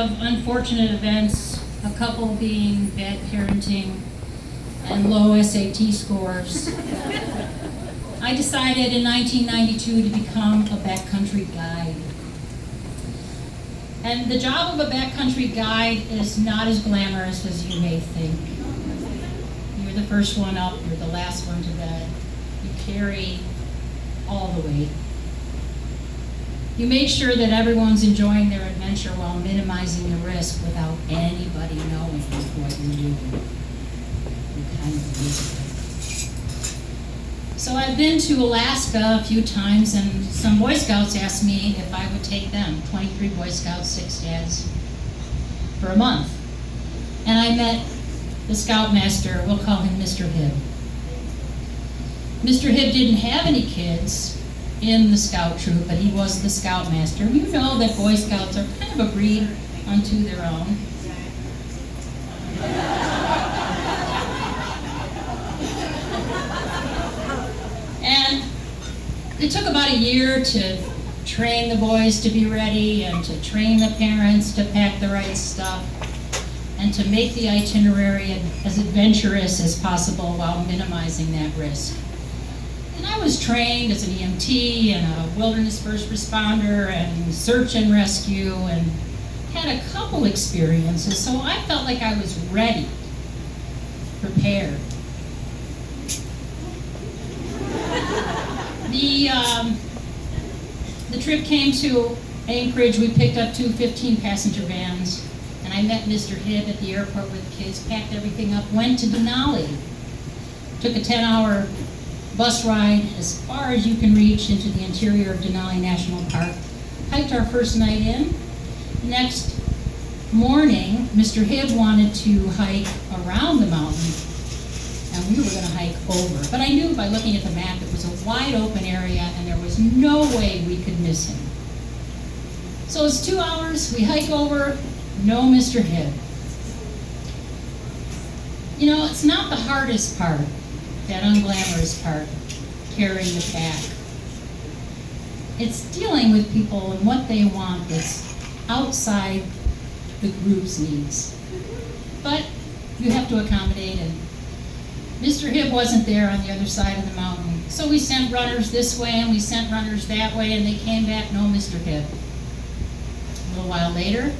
of unfortunate events, a couple being bad parenting and low SAT scores, I decided in 1992 to become a backcountry guide. And the job of a backcountry guide is not as glamorous as you may think. You're the first one up, you're the last one to bed. You carry all the weight. You make sure that everyone's enjoying their adventure while minimizing the risk without anybody knowing what you're doing. You're kind of invisible. So I've been to Alaska a few times, and some Boy Scouts asked me if I would take them, 23 Boy Scouts, 6 dads, for a month. And I met the Scoutmaster, we'll call him Mr. Hibb. Mr. Hibb didn't have any kids in the Scout troop, but he was the Scoutmaster. You know that Boy Scouts are kind of a breed unto their own. And it took about a year to train the boys to be ready and to train the parents to pack the right stuff and to make the itinerary as adventurous as possible while minimizing that risk. And I was trained as an EMT and a wilderness first responder and search and rescue and had a couple experiences, so I felt like I was ready, prepared. The trip came to Anchorage. We picked up 2 15-passenger vans, and I met Mr. Hibb at the airport with the kids, packed everything up, went to Denali, took a 10-hour bus ride as far as you can reach into the interior of Denali National Park, hiked our first night in. Next morning, Mr. Hibb wanted to hike around the mountain, and we were going to hike over. But I knew by looking at the map it was a wide open area and there was no way we could miss him. So it's 2 hours, we hike over, no Mr. Hibb. You know, it's not the hardest part, that unglamorous part, carrying the pack. It's dealing with people and what they want that's outside the group's needs. But you have to accommodate, and Mr. Hibb wasn't there on the other side of the mountain. So we sent runners this way and we sent runners that way, and they came back, no Mr. Hibb. A little while later,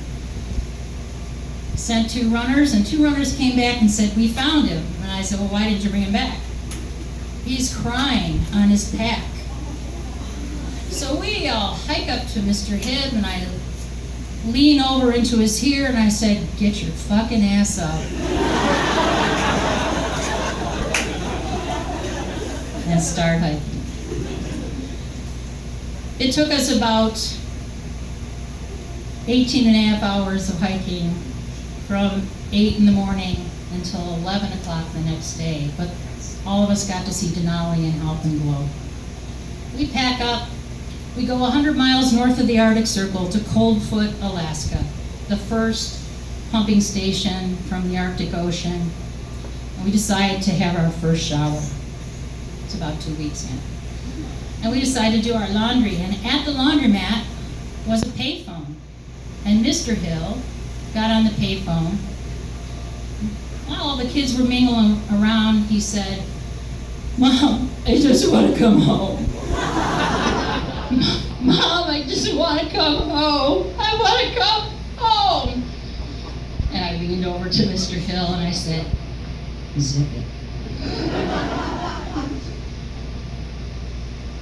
sent 2 runners, and 2 runners came back and said, we found him. And I said, well, why didn't you bring him back? He's crying on his pack. So we all hike up to Mr. Hibb, and I lean over into his ear and I said, get your fucking ass up. And start hiking. It took us about 18 and a half hours of hiking from 8 in the morning until 11 o'clock the next day. But all of us got to see Denali and Alpenglow. We pack up, we go 100 miles north of the Arctic Circle to Coldfoot, Alaska, the first pumping station from the Arctic Ocean. And we decided to have our first shower. It's about 2 weeks in. And we decided to do our laundry, and at the laundromat was a payphone. And Mr. Hill got on the payphone. While all the kids were mingling around, he said, Mom, I just want to come home. Mom, I just want to come home. I want to come home. And I leaned over to Mr. Hill and I said, zip it.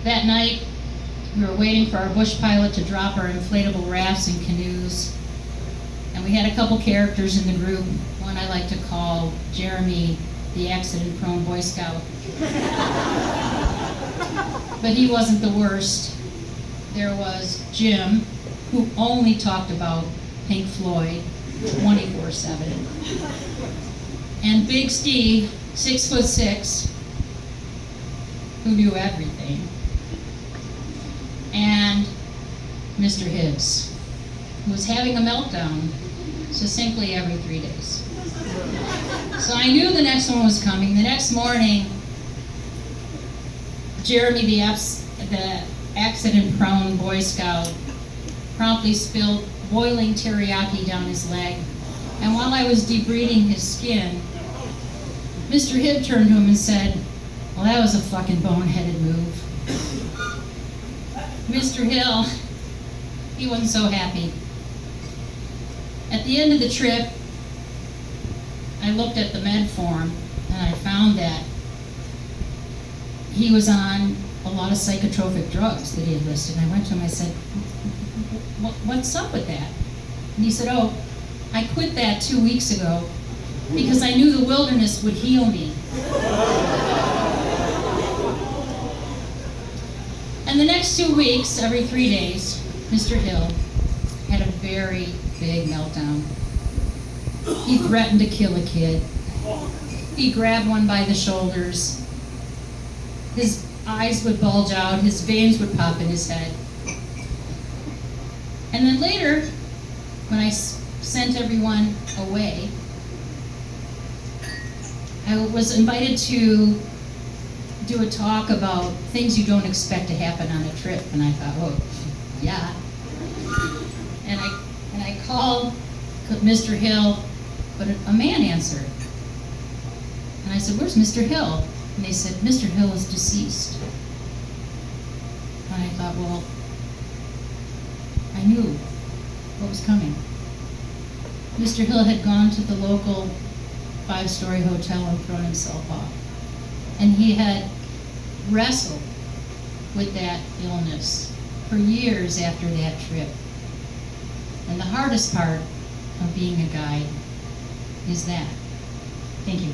That night, we were waiting for our bush pilot to drop our inflatable rafts and canoes. And we had a couple characters in the group. One I like to call Jeremy, the accident-prone Boy Scout. But he wasn't the worst. There was Jim, who only talked about Pink Floyd 24/7. And Big Steve, 6'6", who knew everything. And Mr. Hibbs, who was having a meltdown succinctly every 3 days. So I knew the next one was coming. The next morning, Jeremy, the accident-prone Boy Scout, promptly spilled boiling teriyaki down his leg. And while I was debriding his skin, Mr. Hibb turned to him and said, "Well, that was a fucking boneheaded move." Mr. Hill, he wasn't so happy. At the end of the trip, I looked at the med form and I found that he was on a lot of psychotropic drugs that he had listed. And I went to him, I said, "What's up with that?" And he said, "Oh, I quit that 2 weeks ago because I knew the wilderness would heal me." And the next 2 weeks, every 3 days, Mr. Hill had a very big meltdown. He threatened to kill a kid. He grabbed one by the shoulders. His eyes would bulge out, his veins would pop in his head. And then later, when I sent everyone away, I was invited to do a talk about things you don't expect to happen on a trip. And I thought, oh, yeah. And I called Mr. Hill, but a man answered. And I said, "Where's Mr. Hill?" And they said, "Mr. Hill is deceased." And I thought, well, I knew what was coming. Mr. Hill had gone to the local 5-story hotel and thrown himself off. And he had wrestled with that illness for years after that trip. And the hardest part of being a guide is that. Thank you.